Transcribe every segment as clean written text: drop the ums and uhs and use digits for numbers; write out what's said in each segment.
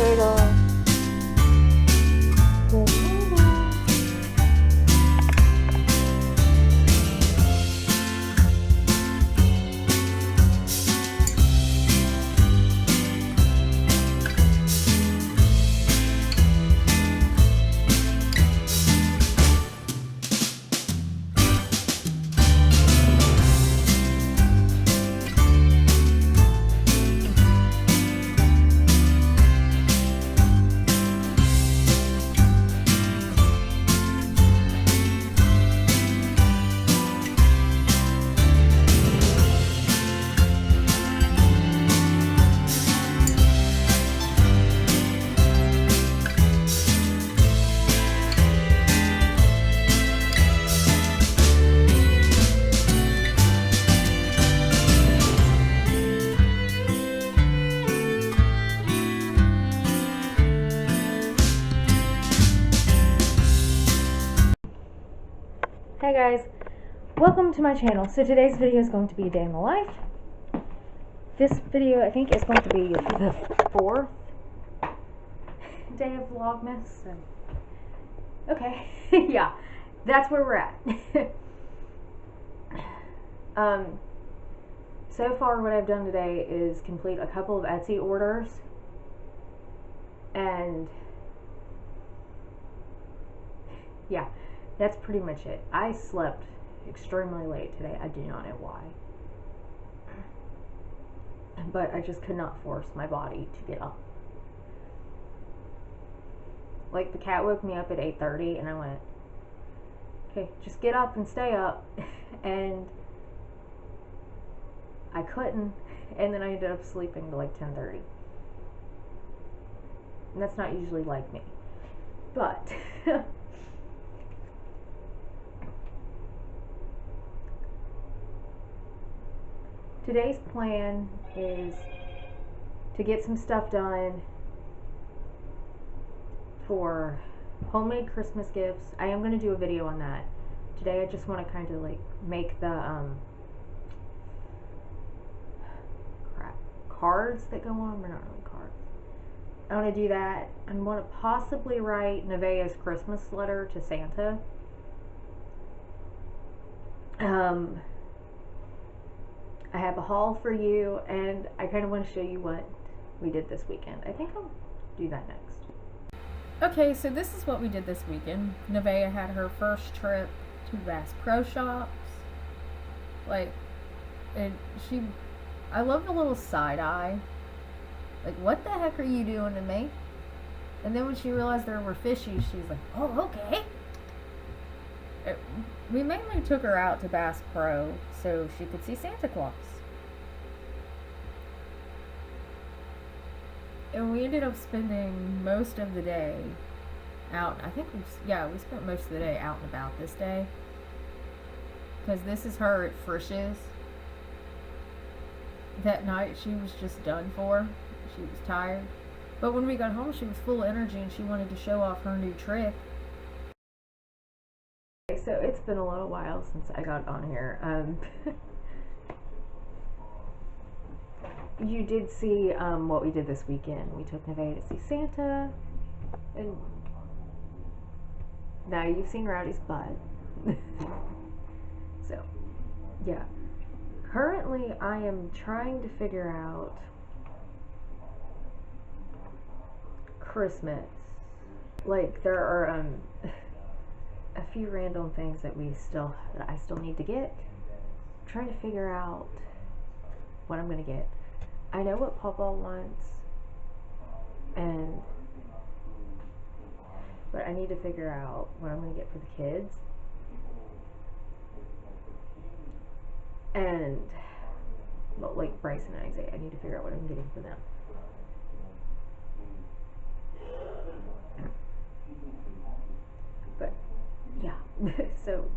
potato. Hey guys, welcome to my channel. So today's video is going to be a day in the life. This video I think is going to be the 4th day of Vlogmas. So, okay, yeah, that's where we're at. So far what I've done today is complete a couple of Etsy orders, and yeah, that's pretty much it. I slept extremely late today. I do not know why. But I just could not force my body to get up. Like, the cat woke me up at 8:30 and I went, okay, just get up and stay up. And I couldn't. And then I ended up sleeping to like 10:30. And that's not usually like me. But today's plan is to get some stuff done for homemade Christmas gifts. I am going to do a video on that. Today I just want to kind of like make the cards that go on. They're not really cards. I want to do that. I want to possibly write Nevaeh's Christmas letter to Santa. I have a haul for you, and I kind of want to show you what we did this weekend. I think I'll do that next. Okay, so this is what we did this weekend. Nevaeh had her first trip to Bass Pro Shops. Like, and I love the little side eye. Like, what the heck are you doing to me? And then when she realized there were fishies, she's like, oh, okay. We mainly took her out to Bass Pro so she could see Santa Claus. And we ended up spending most of the day out. I think we spent most of the day out and about this day. Because this is her at Frisch's. That night she was just done for. She was tired. But when we got home she was full of energy and she wanted to show off her new trick. So it's been a little while since I got on here. You did see what we did this weekend. We took Nevaeh to see Santa, and now you've seen Rowdy's butt. So, yeah. Currently, I am trying to figure out Christmas. Like, there are a few random things that I still need to get. I'm trying to figure out what I'm gonna get. I know what Papa wants, but I need to figure out what I'm gonna get for the kids. And well, like Bryson and Isaiah, I need to figure out what I'm getting for them. But yeah, so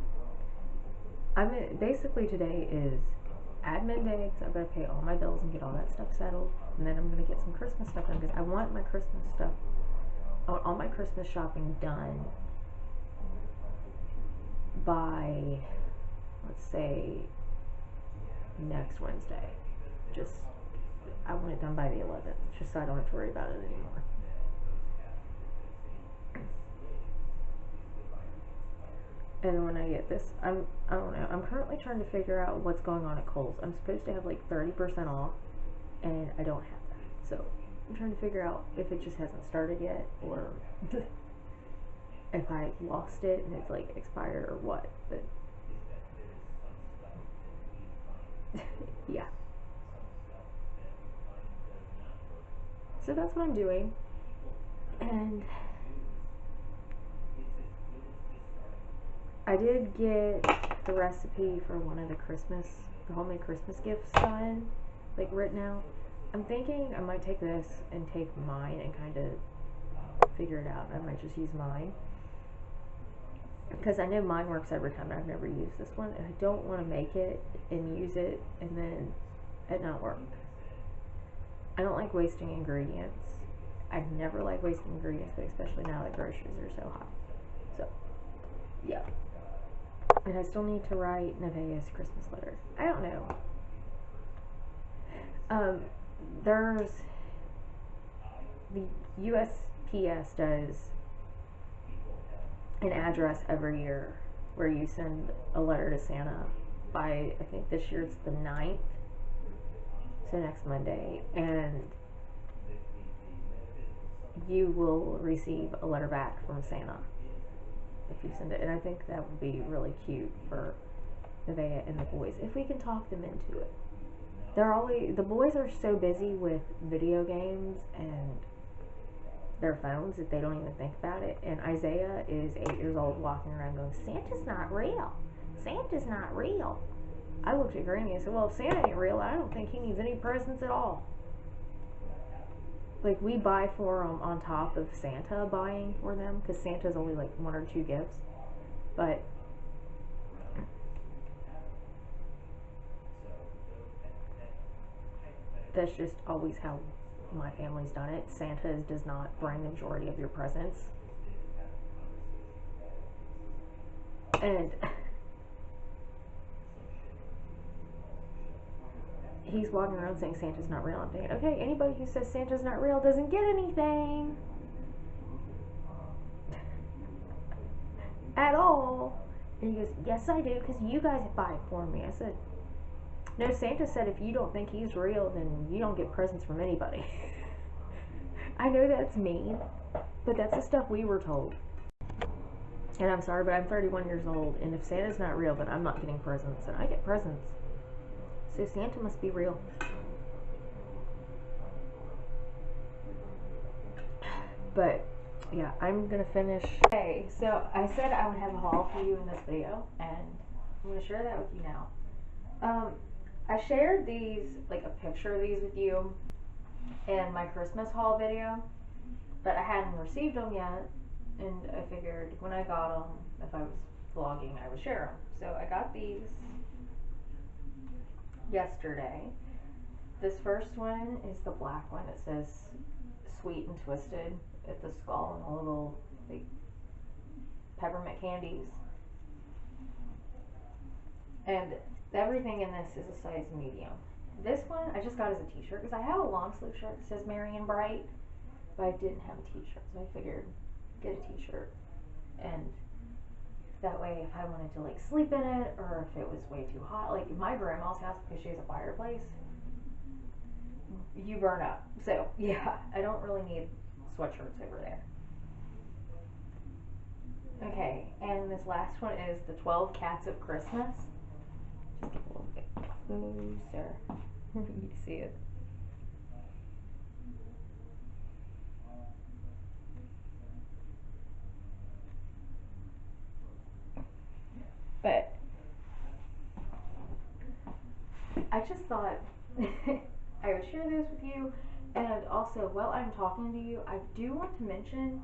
basically today is admin day, because I've got to pay all my bills and get all that stuff settled, and then I'm going to get some Christmas stuff done, because I want my Christmas stuff, all my Christmas shopping done by, let's say, next Wednesday. I want it done by the 11th, just so I don't have to worry about it anymore. And then when I get this, I don't know, I'm currently trying to figure out what's going on at Kohl's. I'm supposed to have like 30% off, and I don't have that. So I'm trying to figure out if it just hasn't started yet, or if I lost it and it's like expired or what. But yeah. So that's what I'm doing. And I did get the recipe for one of the homemade Christmas gifts done, like written out. I'm thinking I might take this and take mine and kind of figure it out. I might just use mine, because I know mine works every time. I've never used this one, and I don't want to make it and use it and then it not work. I don't like wasting ingredients. I've never liked wasting ingredients, but especially now that groceries are so high. So, yeah. And I still need to write Nevaeh's Christmas letter. I don't know. There's the USPS does an address every year where you send a letter to Santa by, I think this year it's the 9th, so next Monday, and you will receive a letter back from Santa if you send it. And I think that would be really cute for Nevaeh and the boys, if we can talk them into it. The boys are so busy with video games and their phones that they don't even think about it. And Isaiah is 8 years old, walking around going, Santa's not real. Santa's not real. I looked at Granny and said, well, if Santa ain't real, I don't think he needs any presents at all. Like, we buy for them on top of Santa buying for them, because Santa's only like 1 or 2 gifts. But that's just always how my family's done it. Santa does not bring the majority of your presents. And he's walking around saying Santa's not real. I'm thinking, okay, anybody who says Santa's not real doesn't get anything at all. And he goes, yes I do, because you guys buy it for me. I said, no, Santa said if you don't think he's real, then you don't get presents from anybody. I know that's mean, but that's the stuff we were told. And I'm sorry, but I'm 31 years old, and if Santa's not real, then I'm not getting presents, and I get presents. So Santa must be real. But yeah, I'm gonna finish. Okay, so I said I would have a haul for you in this video, and I'm gonna share that with you now. I shared these, like a picture of these with you in my Christmas haul video, but I hadn't received them yet, and I figured when I got them, if I was vlogging, I would share them. So I got these yesterday. This first one is the black one. It says Sweet and Twisted at the skull and a little like peppermint candies. And everything in this is a size medium. This one I just got as a t-shirt because I have a long sleeve shirt that says Merry and Bright, but I didn't have a t-shirt, so I figured get a t-shirt, and that way if I wanted to like sleep in it, or if it was way too hot, like in my grandma's house, because she has a fireplace, you burn up. So yeah, I don't really need sweatshirts over there. Okay, and this last one is the 12 Cats of Christmas. Just get a little bit closer for you to see it. But I just thought I would share this with you, and also while I'm talking to you, I do want to mention,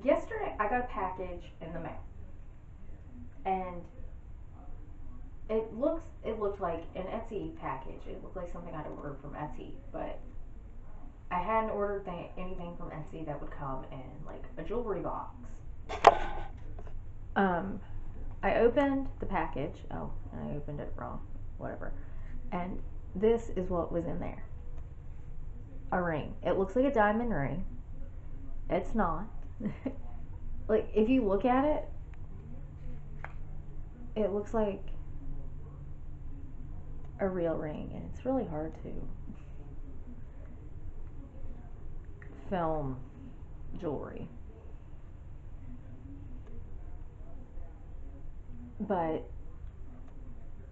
yesterday I got a package in the mail, and it looked like an Etsy package. It looked like something I'd ordered from Etsy, but I hadn't ordered anything from Etsy that would come in like a jewelry box. I opened the package. Oh, and I opened it wrong. Whatever. And this is what was in there. A ring. It looks like a diamond ring. It's not. Like, if you look at it, it looks like a real ring, and it's really hard to film jewelry. But,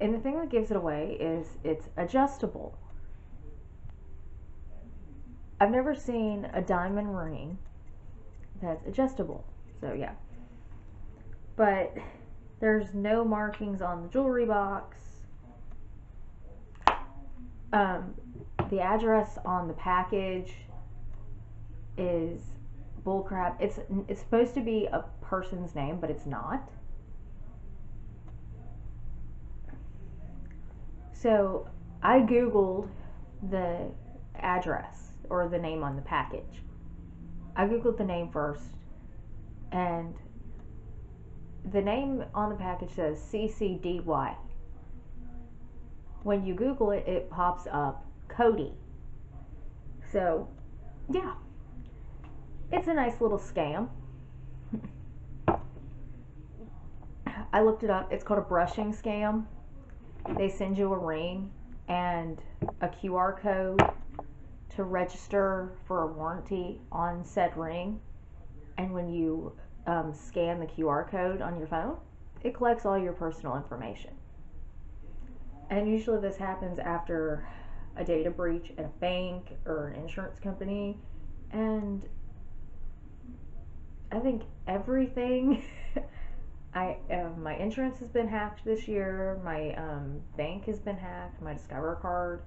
and the thing that gives it away is it's adjustable. I've never seen a diamond ring that's adjustable. So yeah. But there's no markings on the jewelry box. The address on the package is bullcrap. It's supposed to be a person's name, but it's not. So I googled the address or the name on the package. I googled the name first, and the name on the package says CCDY. When you Google it, it pops up Cody. So, yeah, it's a nice little scam. I looked it up. It's called a brushing scam. They send you a ring and a QR code to register for a warranty on said ring. And when you scan the QR code on your phone, it collects all your personal information. And usually this happens after a data breach at a bank or an insurance company. And I think everything, my insurance has been hacked this year, my bank has been hacked, my Discover card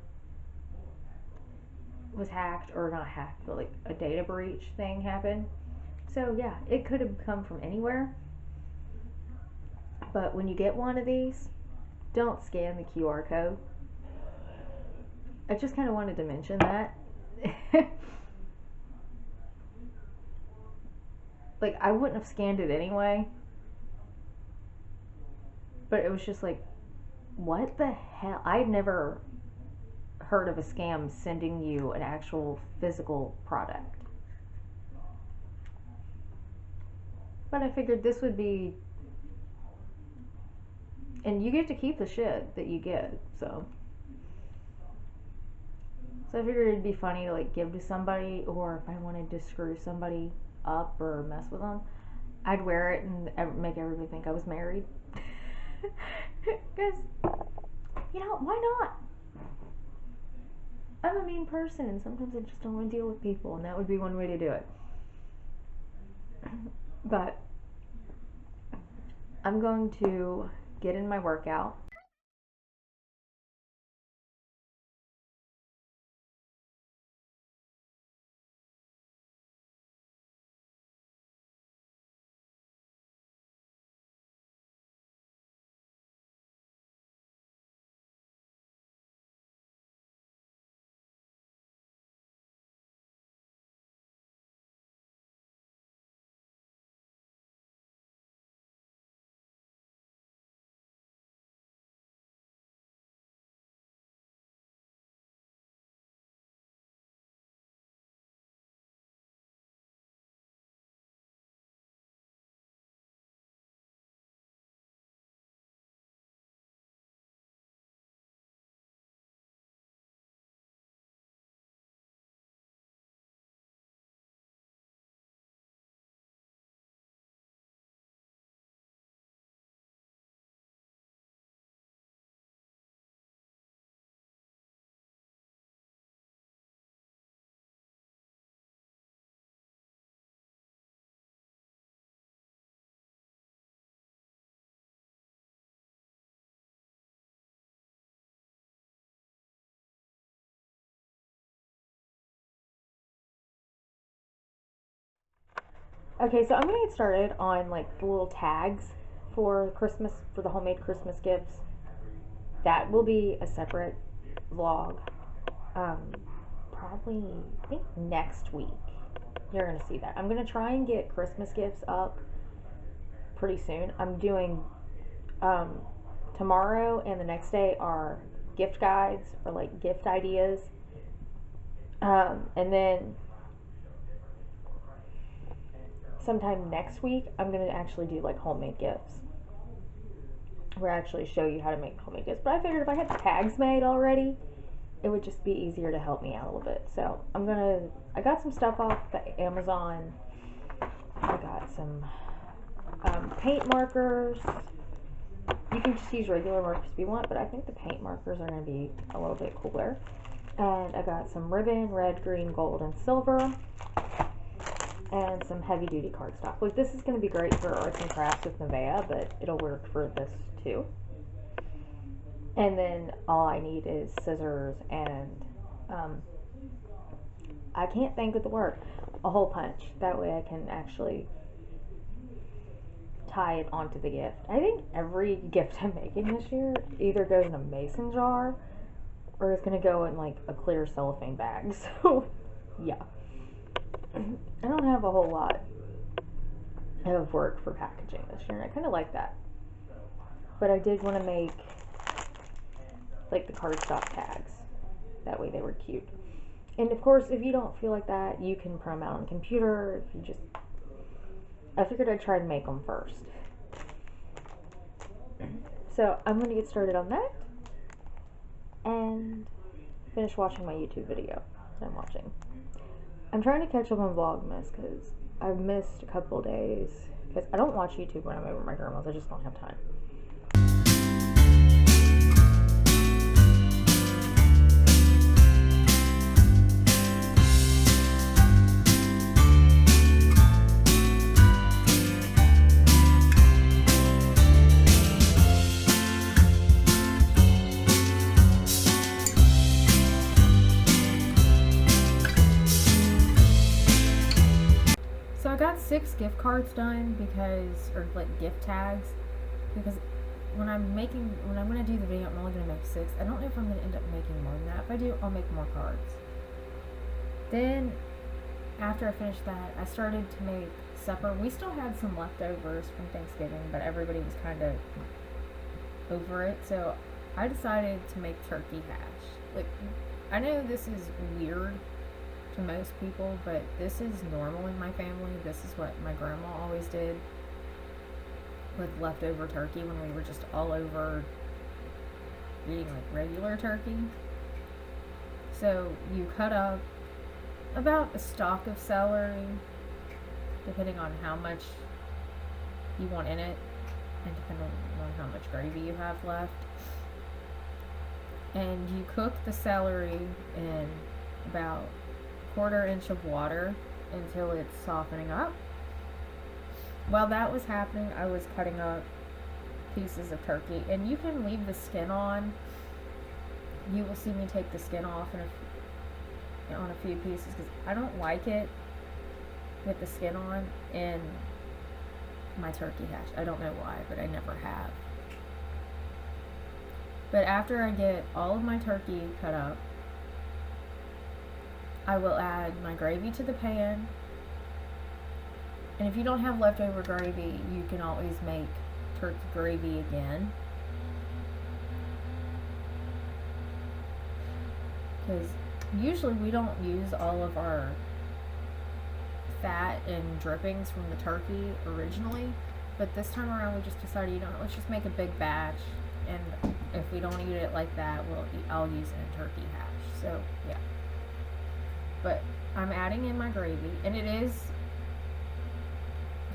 was hacked, or not hacked, but like a data breach thing happened. So yeah, it could have come from anywhere. But when you get one of these, don't scan the QR code. I just kind of wanted to mention that. Like, I wouldn't have scanned it anyway. But it was just like, what the hell? I'd never heard of a scam sending you an actual physical product. But I figured this would be, and you get to keep the shit that you get, so I figured it'd be funny to like give to somebody, or if I wanted to screw somebody up or mess with them, I'd wear it and make everybody think I was married. Because, you know, why not? I'm a mean person, and sometimes I just don't want to deal with people, and that would be one way to do it. But I'm going to get in my workout. Okay, so I'm gonna get started on like the little tags for Christmas, for the homemade Christmas gifts. That will be a separate vlog. Probably, I think next week you're gonna see that. I'm gonna try and get Christmas gifts up pretty soon. I'm doing tomorrow and the next day are gift guides or like gift ideas, and then sometime next week I'm gonna actually do like homemade gifts. where I actually show you how to make homemade gifts. But I figured if I had the tags made already, it would just be easier to help me out a little bit. So I got some stuff off the Amazon. I got some paint markers. You can just use regular markers if you want, but I think the paint markers are going to be a little bit cooler. And I got some ribbon, red, green, gold, and silver. And some heavy duty cardstock. Like, this is going to be great for arts and crafts with Nevaeh, but it'll work for this too. And then all I need is scissors and I can't think of the word, a hole punch. That way I can actually tie it onto the gift. I think every gift I'm making this year either goes in a mason jar or it's going to go in like a clear cellophane bag. So yeah, I don't have a whole lot of work for packaging this year, and I kind of like that. But I did want to make like the cardstock tags. That way they were cute. And of course, if you don't feel like that, you can print them out on the computer. If you just, I figured I'd try and make them first. So I'm going to get started on that and finish watching my YouTube video that I'm watching. I'm trying to catch up on Vlogmas because I've missed a couple days because I don't watch YouTube when I'm over at my grandma's. I just don't have time. So I got 6 gift cards done because, or like gift tags, because when I'm going to do the video, I'm only going to make 6. I don't know if I'm going to end up making more than that. If I do, I'll make more cards. Then, after I finished that, I started to make supper. We still had some leftovers from Thanksgiving, but everybody was kind of over it. So I decided to make turkey hash. Like, I know this is weird to most people, but this is normal in my family. This is what my grandma always did with leftover turkey when we were just all over eating like regular turkey. So you cut up about a stalk of celery, depending on how much you want in it and depending on how much gravy you have left. And you cook the celery in about 1/4 inch of water until it's softening up. While that was happening, I was cutting up pieces of turkey, and you can leave the skin on. You will see me take the skin off on a few pieces because I don't like it with the skin on in my turkey hash. I don't know why, but I never have. But after I get all of my turkey cut up, I will add my gravy to the pan. And if you don't have leftover gravy, you can always make turkey gravy again. Because usually we don't use all of our fat and drippings from the turkey originally. But this time around we just decided, let's just make a big batch. And if we don't eat it like that, I'll use it in turkey hash. So, yeah. But I'm adding in my gravy, and it is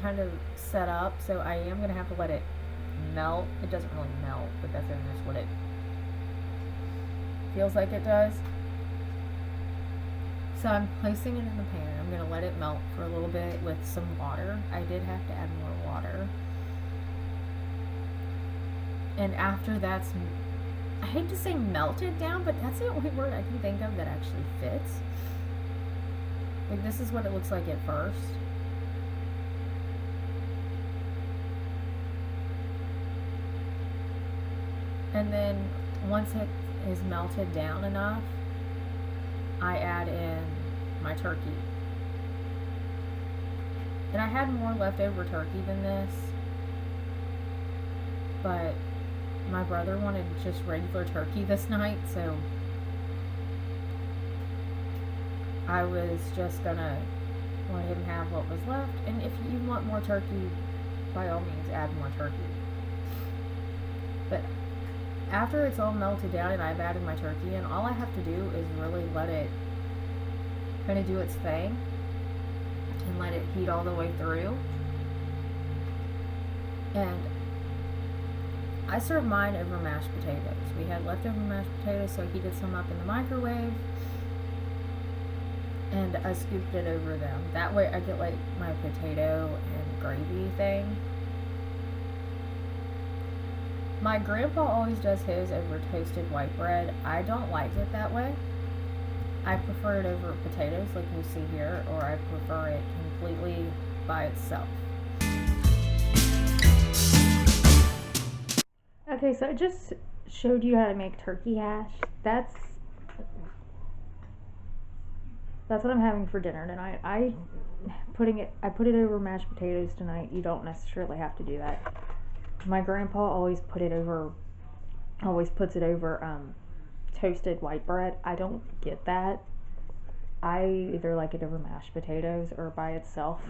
kind of set up, so I am going to have to let it melt. It doesn't really melt, but that's just what it feels like it does. So I'm placing it in the pan. I'm going to let it melt for a little bit with some water. I did have to add more water. And after that's, I hate to say melted down, but that's the only word I can think of that actually fits. Like, this is what it looks like at first. And then once it is melted down enough, I add in my turkey. And I had more leftover turkey than this, but my brother wanted just regular turkey this night, so I was just gonna let him have what was left. And if you want more turkey, by all means add more turkey. But after it's all melted down and I've added my turkey in, all I have to do is really let it kind of do its thing and let it heat all the way through. And I serve mine over mashed potatoes. We had leftover mashed potatoes, so I heated some up in the microwave and I scooped it over them. That way I get like my potato and gravy thing. My grandpa always does his over toasted white bread. I don't like it that way. I prefer it over potatoes like you see here, or I prefer it completely by itself. Okay, so I just showed you how to make turkey hash. That's what I'm having for dinner tonight. I put it over mashed potatoes tonight. You don't necessarily have to do that. My grandpa always puts it over toasted white bread. I don't get that. I either like it over mashed potatoes or by itself.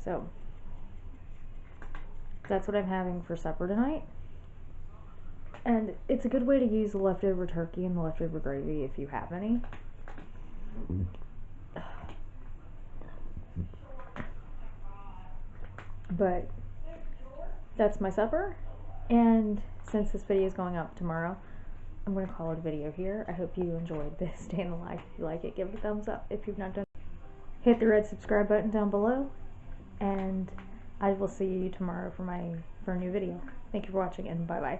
So that's what I'm having for supper tonight. And it's a good way to use the leftover turkey and the leftover gravy if you have any. But that's my supper, and since this video is going up tomorrow, I'm going to call it a video here. I hope you enjoyed this day in the life. If you like it, give it a thumbs up. If you've not done, hit the red subscribe button down below, and I will see you tomorrow for a new video. Thank you for watching, and bye bye.